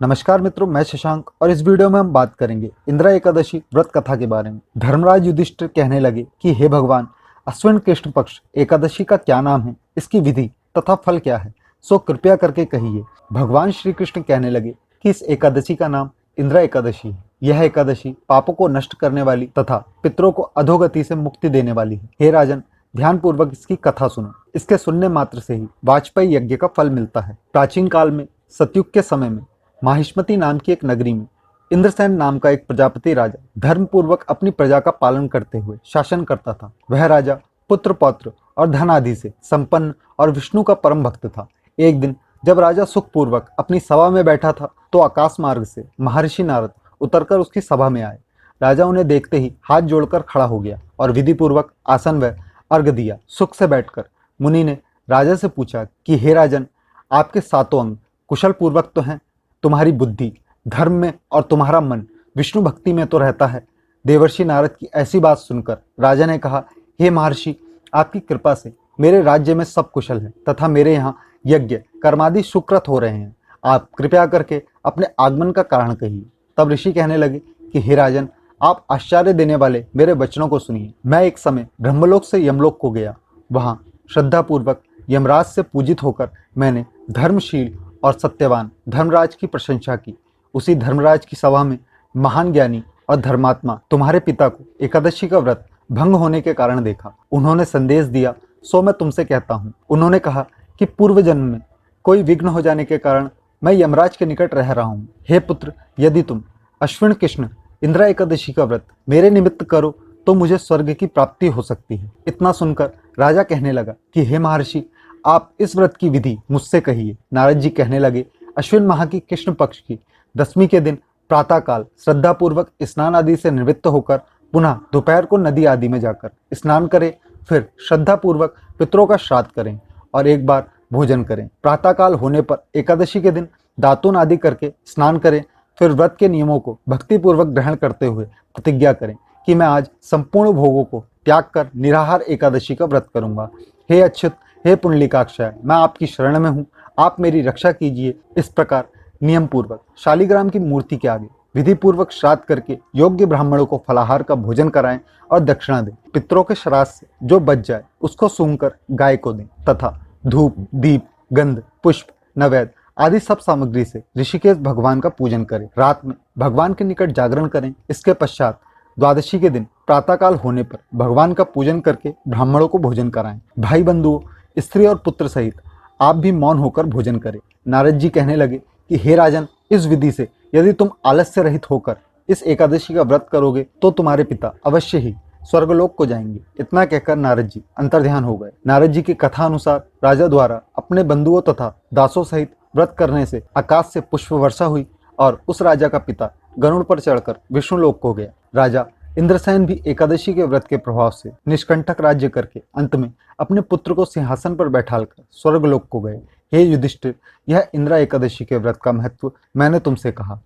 नमस्कार मित्रों, मैं शशांक और इस वीडियो में हम बात करेंगे इंदिरा एकादशी व्रत कथा के बारे में। धर्मराज युधिष्ठिर कहने लगे कि हे भगवान, अश्विन कृष्ण पक्ष एकादशी का क्या नाम है, इसकी विधि तथा फल क्या है, सो कृपया करके कहिए। भगवान श्री कृष्ण कहने लगे कि इस एकादशी का नाम इंदिरा एकादशी है। यह एकादशी पापों को नष्ट करने वाली तथा पितरों को अधोगति से मुक्ति देने वाली है। हे राजन, ध्यानपूर्वक इसकी कथा सुनो। इसके सुनने मात्र से ही वाजपेयी यज्ञ का फल मिलता है। प्राचीन काल में सतयुग के समय में माहिष्मति नाम की एक नगरी में इंद्रसेन नाम का एक प्रजापति राजा धर्मपूर्वक अपनी प्रजा का पालन करते हुए शासन करता था। वह राजा पुत्र पौत्र और धन आदि से संपन्न और विष्णु का परम भक्त था। एक दिन जब राजा सुखपूर्वक अपनी सभा में बैठा था तो आकाश मार्ग से महर्षि नारद उतरकर उसकी सभा में आए। राजा उन्हें देखते ही हाथ जोड़कर खड़ा हो गया और विधि पूर्वक आसन व अर्घ दिया। सुख से बैठकर मुनि ने राजा से पूछा कि हे राजन, आपके सातों अंग कुशल पूर्वक तो हैं? तुम्हारी बुद्धि धर्म में और तुम्हारा मन विष्णु भक्ति में तो रहता है। देवर्षि नारद की ऐसी बात सुनकर राजा ने कहा, हे महर्षि, आपकी कृपा से मेरे राज्य में सब कुशल है तथा मेरे यहाँ यज्ञ कर्मादि सुकृत हो रहे हैं। आप कृपया करके अपने आगमन का कारण कहिए। तब ऋषि कहने लगे कि हे राजन, आप आश्चर्य देने वाले मेरे वचनों को सुनिए। मैं एक समय ब्रह्मलोक से यमलोक को गया। वहाँ श्रद्धापूर्वक यमराज से पूजित होकर मैंने धर्मशील और सत्यवान धर्मराज की प्रशंसा की। उसी धर्मराज की सभा में महान ज्ञानी और धर्मात्मा तुम्हारे पिता को एकादशी का व्रत भंग होने के कारण देखा। उन्होंने संदेश दिया, सो मैं तुमसे कहता हूँ। उन्होंने कहा कि पूर्व जन्म में कोई विघ्न हो जाने के कारण मैं यमराज के निकट रह रहा हूँ। हे पुत्र, यदि तुम अश्विन कृष्ण इंदिरा एकादशी का व्रत मेरे निमित्त करो तो मुझे स्वर्ग की प्राप्ति हो सकती है। इतना सुनकर राजा कहने लगा कि हे महर्षि, आप इस व्रत की विधि मुझसे कहिए। नारद जी कहने लगे, अश्विन माह की कृष्ण पक्ष की दशमी के दिन प्रातःकाल श्रद्धापूर्वक स्नान आदि से निवृत्त होकर पुनः दोपहर को नदी आदि में जाकर स्नान करें, फिर श्रद्धापूर्वक पितरों का श्राद्ध करें और एक बार भोजन करें। प्रातःकाल होने पर एकादशी के दिन दातून आदि करके स्नान करें, फिर व्रत के नियमों को भक्तिपूर्वक ग्रहण करते हुए प्रतिज्ञा करें कि मैं आज संपूर्ण भोगों को त्याग कर निराहार एकादशी का व्रत करूंगा। हे अच्युत, हे पुंडलीकाक्षाय, मैं आपकी शरण में हूँ, आप मेरी रक्षा कीजिए। इस प्रकार नियम पूर्वक शालिग्राम की मूर्ति के आगे विधि पूर्वक श्राद्ध करके योग्य ब्राह्मणों को फलाहार का भोजन कराएं और दक्षिणा दें। पितरों के श्राद्ध से जो बच जाए उसको सूंघकर गाय को दें तथा धूप दीप गंध पुष्प नैवेद्य आदि सब सामग्री से ऋषिकेश भगवान का पूजन करें। रात में भगवान के निकट जागरण करें। इसके पश्चात द्वादशी के दिन प्रातःकाल होने पर भगवान का पूजन करके ब्राह्मणों को भोजन कराएं। भाई बंधुओं, स्त्री और पुत्र सहित आप भी मौन होकर भोजन करें। नारद जी कहने लगे कि हे राजन, इस विधि से यदि तुम आलस्य रहित होकर इस एकादशी का व्रत करोगे तो तुम्हारे पिता अवश्य ही स्वर्गलोक को जाएंगे। इतना कहकर नारद जी अंतर्ध्यान हो गए। नारद जी की कथा अनुसार राजा द्वारा अपने बंधुओं तथा दासों सहित व्रत करने से आकाश से पुष्प वर्षा हुई और उस राजा का पिता गरुड़ पर चढ़कर विष्णुलोक को गया। राजा इंद्रसेन भी एकादशी के व्रत के प्रभाव से निष्कंटक राज्य करके अंत में अपने पुत्र को सिंहासन पर बैठालकर स्वर्गलोक को गए। हे युधिष्ठिर, यह इंदिरा एकादशी के व्रत का महत्व मैंने तुमसे कहा।